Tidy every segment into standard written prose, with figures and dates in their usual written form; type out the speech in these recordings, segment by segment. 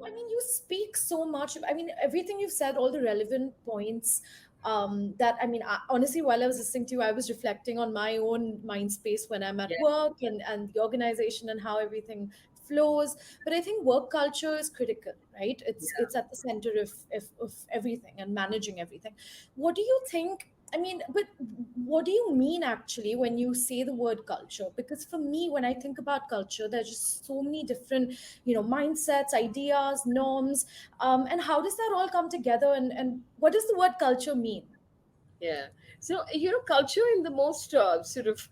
I mean, you speak so much. I mean, everything you've said, all the relevant points. That I mean, honestly, while I was listening to you, I was reflecting on my own mind space when I'm at Yeah, work and the organization and how everything flows. But I think work culture is critical, right? It's yeah. at the center of everything and managing everything. What do you think? I mean, but what do you mean actually when you say the word culture? Because for me, when I think about culture, there's just so many different, mindsets, ideas, norms, and how does that all come together? And what does the word culture mean? Yeah. So, culture in the most sort of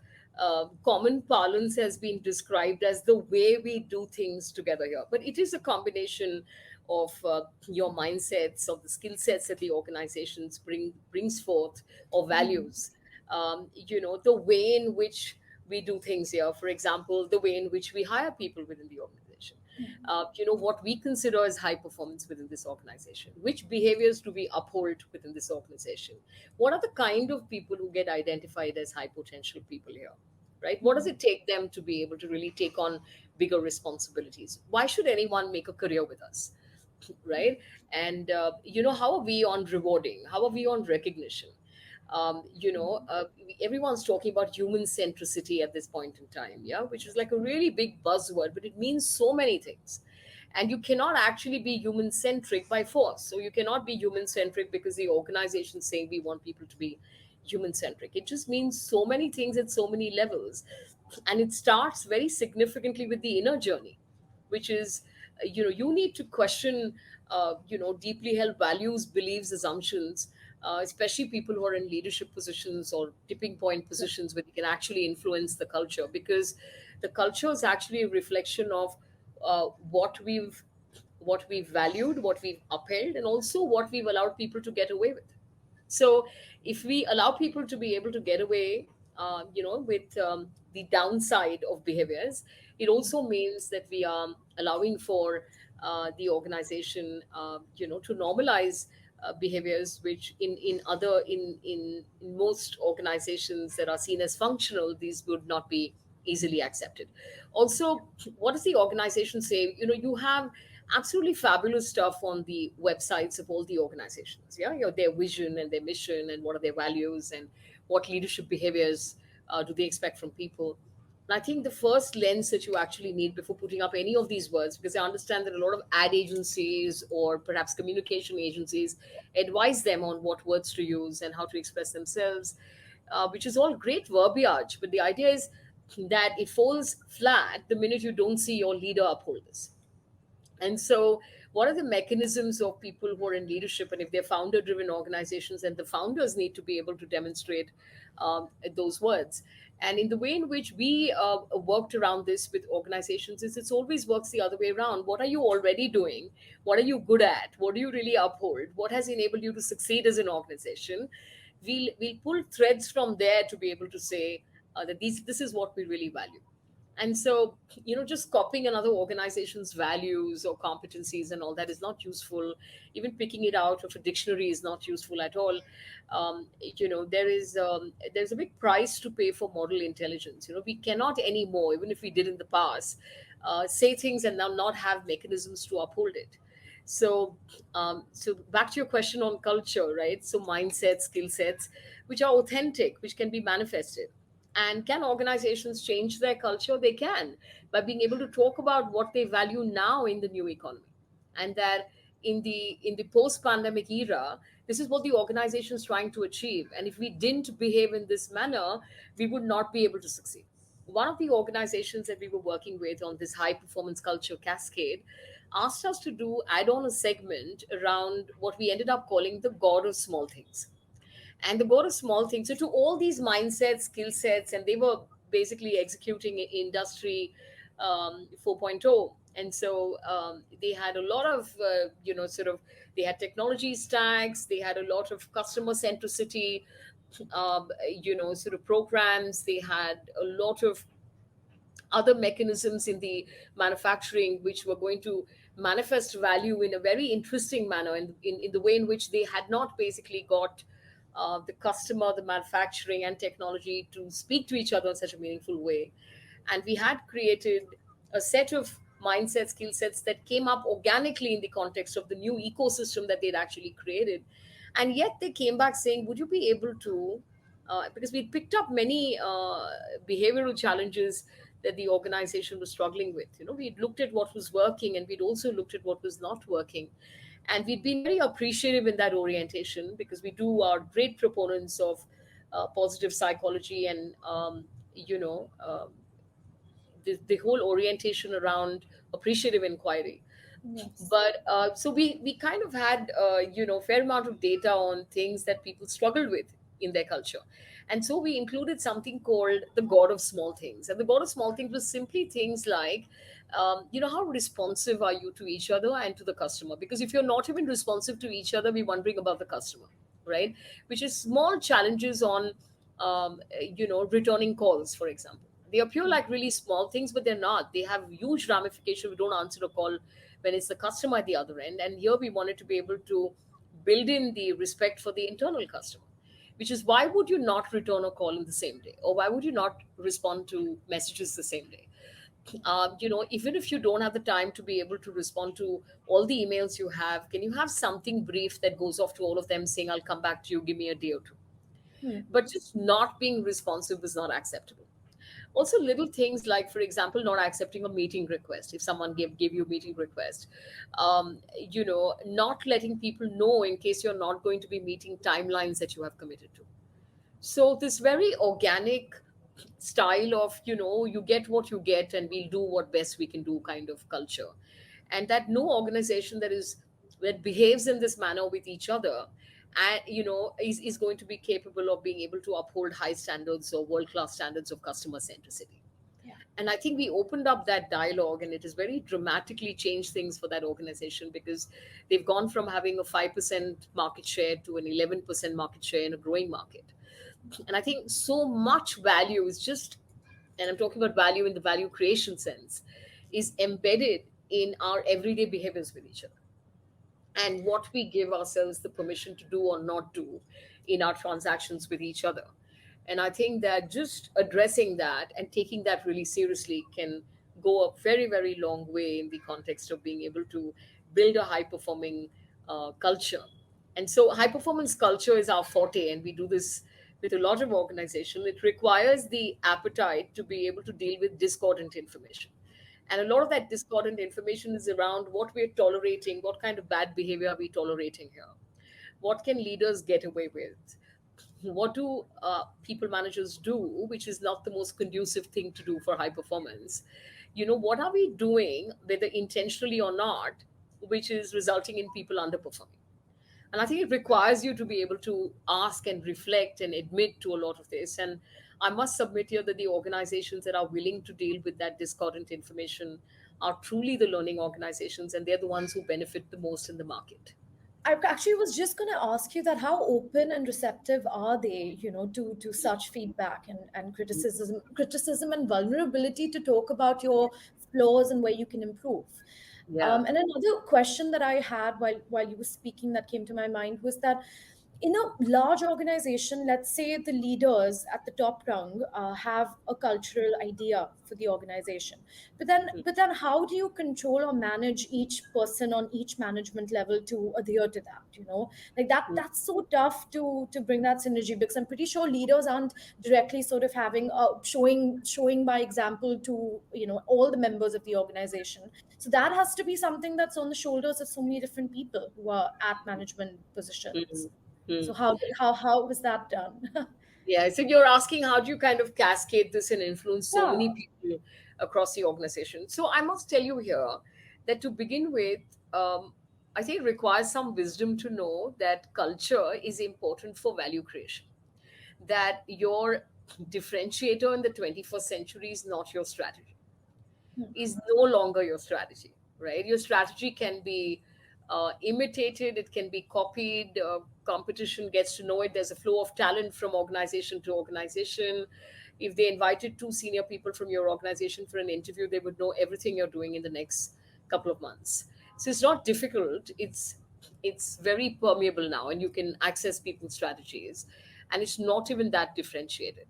common parlance has been described as the way we do things together here. But it is a combination of your mindsets, of the skill sets that the organizations brings forth, or values. The way in which we do things here. For example, the way in which we hire people within the organization. What we consider as high performance within this organization, which behaviors do we uphold within this organization, what are the kind of people who get identified as high potential people here, right? What does it take them to be able to really take on bigger responsibilities? Why should anyone make a career with us, right? And how are we on rewarding, how are we on recognition? Everyone's talking about human centricity at this point in time, yeah, which is like a really big buzzword, but it means so many things. And you cannot actually be human centric by force. So you cannot be human centric because the organization saying we want people to be human centric. It just means so many things at so many levels. And it starts very significantly with the inner journey, which is, you need to question, deeply held values, beliefs, assumptions, especially people who are in leadership positions or tipping point positions where they can actually influence the culture, because the culture is actually a reflection of what we've valued, what we've upheld, and also what we've allowed people to get away with. So if we allow people to be able to get away, with the downside of behaviors, it also means that we are allowing for the organization, to normalize behaviors which in most organizations that are seen as functional, these would not be easily accepted. Also, what does the organization say? You have absolutely fabulous stuff on the websites of all the organizations, yeah, their vision and their mission, and what are their values, and what leadership behaviors do they expect from people. And I think the first lens that you actually need before putting up any of these words, because I understand that a lot of ad agencies or perhaps communication agencies advise them on what words to use and how to express themselves, which is all great verbiage. But the idea is that it falls flat the minute you don't see your leader uphold this. And so, what are the mechanisms of people who are in leadership? And if they're founder driven organizations, then the founders need to be able to demonstrate those words. And in the way in which we worked around this with organizations, is it's always works the other way around. What are you already doing? What are you good at? What do you really uphold? What has enabled you to succeed as an organization? We'll pull threads from there to be able to say that this is what we really value. And so, just copying another organization's values or competencies and all that is not useful. Even picking it out of a dictionary is not useful at all. There's a big price to pay for model intelligence. We cannot anymore, even if we did in the past, say things and now not have mechanisms to uphold it. So back to your question on culture, right? So mindsets, skill sets, which are authentic, which can be manifested. And can organizations change their culture? They can, by being able to talk about what they value now in the new economy. And that in the post-pandemic era, this is what the organization is trying to achieve. And if we didn't behave in this manner, we would not be able to succeed. One of the organizations that we were working with on this high performance culture cascade asked us to do add on a segment around what we ended up calling the god of small things. And the go to small things. So to all these mindsets, skill sets, and they were basically executing industry 4.0. And so they had a lot of, they had technology stacks, they had a lot of customer centricity, sort of programs. They had a lot of other mechanisms in the manufacturing which were going to manifest value in a very interesting manner, in the way in which they had not basically got the customer, the manufacturing, and technology to speak to each other in such a meaningful way. And we had created a set of mindset, skill sets that came up organically in the context of the new ecosystem that they'd actually created. And yet they came back saying, would you be able to, because we'd picked up many behavioral challenges that the organization was struggling with. We'd looked at what was working, and we'd also looked at what was not working. And we'd been very appreciative in that orientation, because we do are great proponents of positive psychology and you know the whole orientation around appreciative inquiry. Yes. But so we kind of had fair amount of data on things that people struggled with in their culture. And so we included something called the god of small things. And the god of small things was simply things like how responsive are you to each other and to the customer? Because if you're not even responsive to each other, we're wondering about the customer, right? Which is small challenges on returning calls, for example. They appear like really small things, but they're not. They have huge ramifications. We don't answer a call when it's the customer at the other end. And here we wanted to be able to build in the respect for the internal customer, which is, why would you not return a call in the same day? Or why would you not respond to messages the same day? Even if you don't have the time to be able to respond to all the emails you have, can you have something brief that goes off to all of them saying, I'll come back to you, give me a day or two? Hmm. But just not being responsive is not acceptable. Also, little things like, for example, not accepting a meeting request if someone gave you a meeting request. Not letting people know in case you're not going to be meeting timelines that you have committed to. So this very organic style of, you get what you get and we'll do what best we can do kind of culture. And that no organization that behaves in this manner with each other, and is going to be capable of being able to uphold high standards or world class standards of customer centricity. Yeah. And I think we opened up that dialogue, and it has very dramatically changed things for that organization, because they've gone from having a 5% market share to an 11% market share in a growing market. And I think so much value is just, and I'm talking about value in the value creation sense, is embedded in our everyday behaviors with each other, and what we give ourselves the permission to do or not do in our transactions with each other. And I think that just addressing that and taking that really seriously can go a very, very long way in the context of being able to build a high performing culture. And so, high performance culture is our forte, and we do this with a lot of organizations. It requires the appetite to be able to deal with discordant information. And a lot of that discordant information is around what we're tolerating, what kind of bad behavior are we tolerating here, what can leaders get away with, what do people managers do, which is not the most conducive thing to do for high performance. What are we doing, whether intentionally or not, which is resulting in people underperforming? And I think it requires you to be able to ask and reflect and admit to a lot of this. And I must submit here that the organizations that are willing to deal with that discordant information are truly the learning organizations, and they're the ones who benefit the most in the market. I actually was just going to ask you that how open and receptive are they, to such feedback and criticism and vulnerability to talk about your flaws and where you can improve. Yeah. And another question that I had while you were speaking that came to my mind was that in a large organization, let's say the leaders at the top rung have a cultural idea for the organization, but then how do you control or manage each person on each management level to adhere to that? Like that's so tough to bring that synergy, because I'm pretty sure leaders aren't directly sort of having showing by example to all the members of the organization. So that has to be something that's on the shoulders of so many different people who are at management positions. So Mm. how was that done? Yeah, so you're asking, how do you kind of cascade this and influence so Yeah. many people across the organization? So I must tell you here that, to begin with, I think it requires some wisdom to know that culture is important for value creation. That your differentiator in the 21st century is not your strategy, is no longer your strategy, right? Your strategy can be imitated, it can be copied, competition gets to know it. There's a flow of talent from organization to organization. If they invited two senior people from your organization for an interview, they would know everything you're doing in the next couple of months. So it's not difficult. It's very permeable now, and you can access people's strategies, and it's not even that differentiated.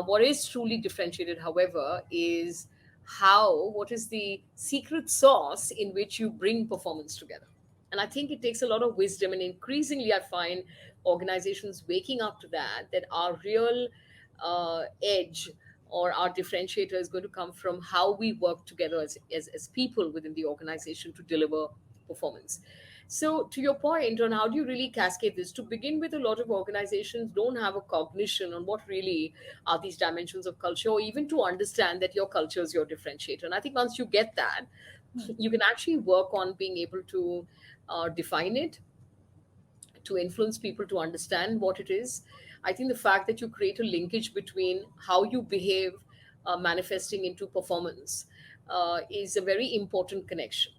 What is truly differentiated, however, is what is the secret sauce in which you bring performance together. And I think it takes a lot of wisdom, and increasingly I find organizations waking up to that, that our real edge or our differentiator is going to come from how we work together as people within the organization to deliver performance. So, to your point on how do you really cascade this, to begin with, a lot of organizations don't have a cognition on what really are these dimensions of culture, or even to understand that your culture is your differentiator. And I think once you get that, you can actually work on being able to define it, to influence people to understand what it is. I think the fact that you create a linkage between how you behave manifesting into performance is a very important connection.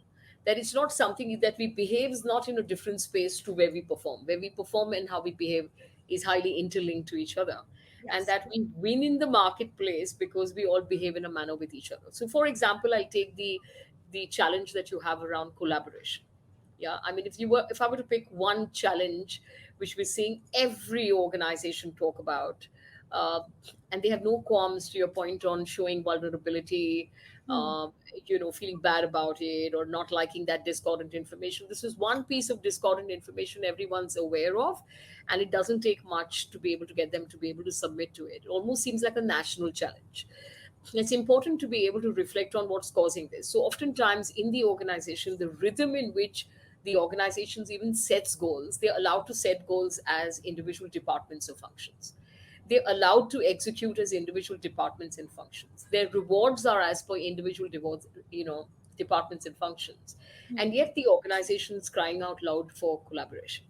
That it's not something that we behave is not in a different space to where we perform. Where we perform and how we behave is highly interlinked to each other. And Yes. that we win in the marketplace because we all behave in a manner with each other. So, for example, I'll take the challenge that you have around collaboration. Yeah, I mean, if I were to pick one challenge which we're seeing every organization talk about, uh, and they have no qualms, to your point, on showing vulnerability, Hmm. feeling bad about it or not liking that discordant information. This is one piece of discordant information everyone's aware of, and it doesn't take much to be able to get them to be able to submit to it. It almost seems like a national challenge. It's important to be able to reflect on what's causing this. So oftentimes in the organization, the rhythm in which the organizations even sets goals, they're allowed to set goals as individual departments or functions. They're allowed to execute as individual departments and functions. Their rewards are as per individual departments and functions. And yet the organization is crying out loud for collaboration.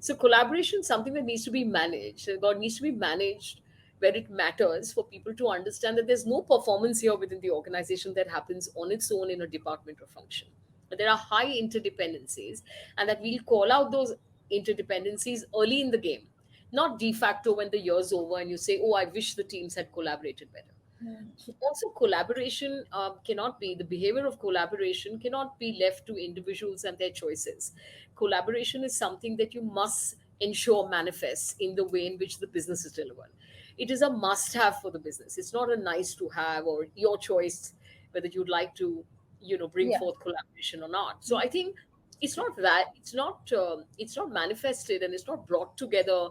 So collaboration is something that needs to be managed. God needs to be managed where it matters for people to understand that there's no performance here within the organization that happens on its own in a department or function. But there are high interdependencies, and that we'll call out those interdependencies early in the game, not de facto when the year's over and you say, "Oh, I wish the teams had collaborated better." Also, collaboration cannot be, the behavior of collaboration cannot be left to individuals and their choices. Collaboration is something that you must ensure manifests in the way in which the business is delivered. It is a must have for the business. It's not a nice to have or your choice whether you'd like to bring Yeah. forth collaboration or not. So I think it's not manifested and it's not brought together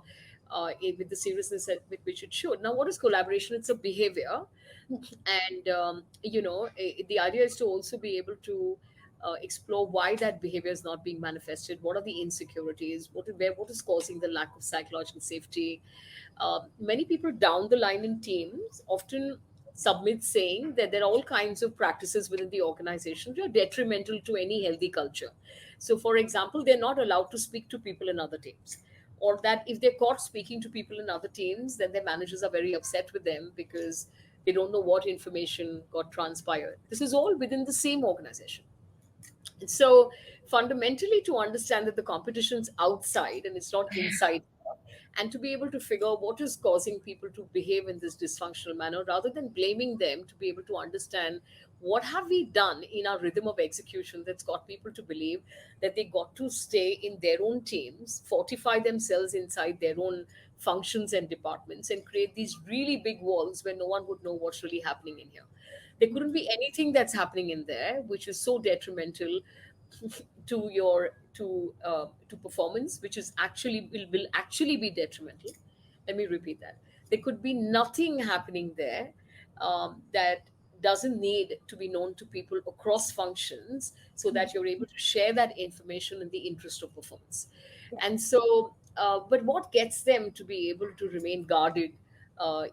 with the seriousness with which it should. Now, what is collaboration? It's a behavior, and the idea is to also be able to explore why that behavior is not being manifested. What are the insecurities? What is causing the lack of psychological safety? Many people down the line in teams often submit saying that there are all kinds of practices within the organization that are detrimental to any healthy culture. So, for example, they're not allowed to speak to people in other teams, or that if they're caught speaking to people in other teams, then their managers are very upset with them because they don't know what information got transpired. This is all within the same organization. And so, fundamentally, to understand that the competition's outside and it's not inside, and to be able to figure out what is causing people to behave in this dysfunctional manner, rather than blaming them, to be able to understand what have we done in our rhythm of execution that's got people to believe that they got to stay in their own teams, fortify themselves inside their own functions and departments, and create these really big walls where no one would know what's really happening in here. There couldn't be anything that's happening in there which is so detrimental to performance, which is actually will actually be detrimental. Let me repeat that. There could be nothing happening there that doesn't need to be known to people across functions, so that you're able to share that information in the interest of performance. Yeah. And so, but what gets them to be able to remain guarded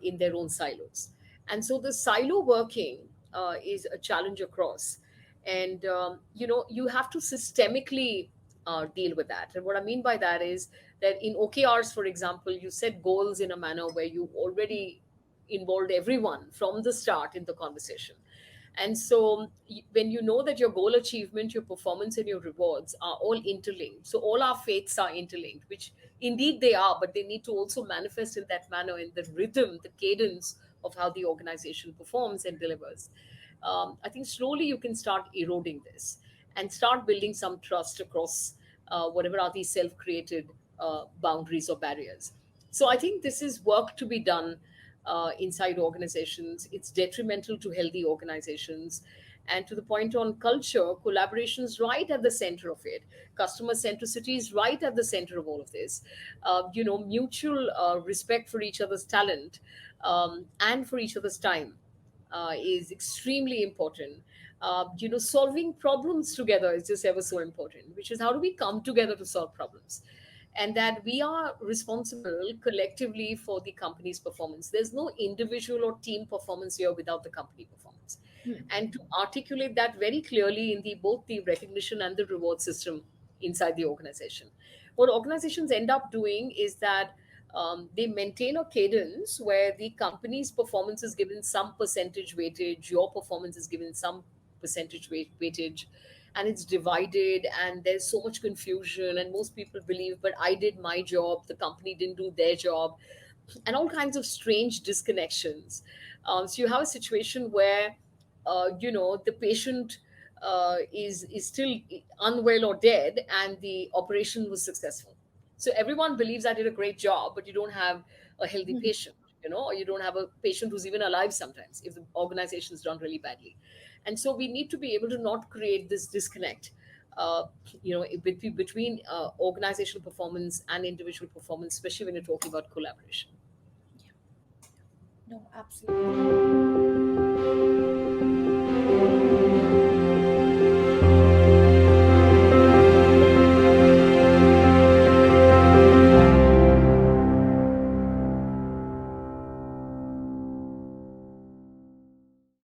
in their own silos? And so the silo working is a challenge across. And you have to systemically deal with that. And what I mean by that is that in OKRs, for example, you set goals in a manner where you already involved everyone from the start in the conversation. And so when you know that your goal achievement, your performance, and your rewards are all interlinked, so all our faiths are interlinked, which indeed they are, but they need to also manifest in that manner, in the rhythm, the cadence of how the organization performs and delivers. I think slowly you can start eroding this and start building some trust across whatever are these self created boundaries or barriers. So I think this is work to be done inside organizations. It's detrimental to healthy organizations. And to the point on culture, collaboration is right at the center of it. Customer centricity is right at the center of all of this. Mutual respect for each other's talent, and for each other's time, is extremely important. Solving problems together is just ever so important, which is how do we come together to solve problems? And that we are responsible collectively for the company's performance. There's no individual or team performance here without the company performance. And to articulate that very clearly in the both the recognition and the reward system inside the organization. What organizations end up doing is that they maintain a cadence where the company's performance is given some percentage weightage, your performance is given some percentage weightage, and it's divided, and there's so much confusion, and most people believe, but I did my job, the company didn't do their job, and all kinds of strange disconnections. So you have a situation where, the patient is still unwell or dead, and the operation was successful. So everyone believes I did a great job, but you don't have a healthy patient, or you don't have a patient who's even alive sometimes if the organization is done really badly. And so we need to be able to not create this disconnect, between organizational performance and individual performance, especially when you're talking about collaboration. No, absolutely.